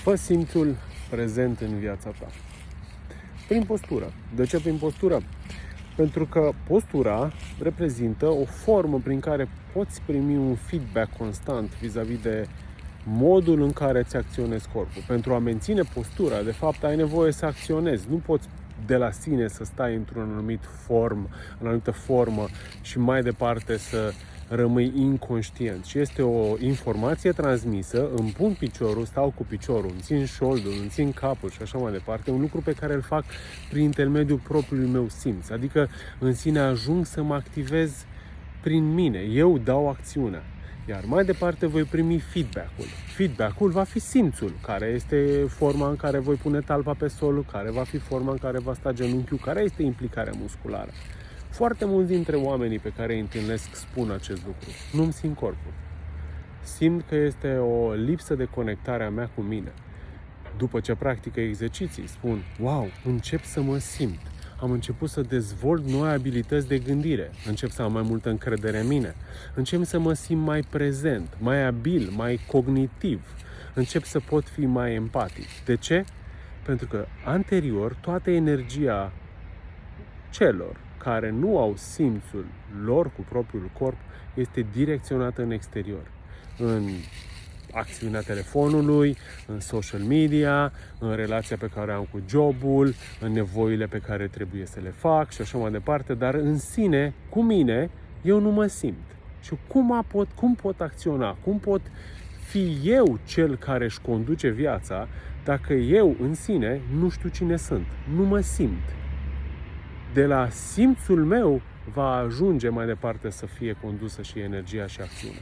Fă simțul prezent în viața ta. Prin postură. De ce prin postură? Pentru că postura reprezintă o formă prin care poți primi un feedback constant vis-a-vis de modul în care îți acționezi corpul. Pentru a menține postura, de fapt, ai nevoie să acționezi. Nu poți de la sine să stai într-un anumită formă și mai departe să rămâi inconștient. Și este o informație transmisă, îmi pun piciorul, stau cu piciorul, îmi țin șoldul, îmi țin capul și așa mai departe. Un lucru pe care îl fac prin intermediul propriului meu simț. Adică în sine ajung să mă activez prin mine. Eu dau acțiunea. Iar mai departe voi primi feedback-ul. Feedback-ul va fi simțul, care este forma în care voi pune talpa pe sol, care va fi forma în care va sta genunchiul, care este implicarea musculară. Foarte mulți dintre oamenii pe care îi întâlnesc spun acest lucru. Nu-mi simt corpul. Simt că este o lipsă de conectare a mea cu mine. După ce practică exerciții, spun, wow, încep să mă simt. Am început să dezvolt noi abilități de gândire. Încep să am mai multă încredere în mine. Încep să mă simt mai prezent, mai abil, mai cognitiv. Încep să pot fi mai empatic. De ce? Pentru că anterior toată energia celor care nu au simțul lor cu propriul corp este direcționată în exterior. În acțiunea telefonului, în social media, în relația pe care o am cu jobul, în nevoile pe care trebuie să le fac și așa mai departe, dar în sine, cu mine, eu nu mă simt. Și cum pot acționa? Cum pot fi eu cel care își conduce viața dacă eu în sine nu știu cine sunt? Nu mă simt. De la simțul meu va ajunge mai departe să fie condusă și energia și acțiunea.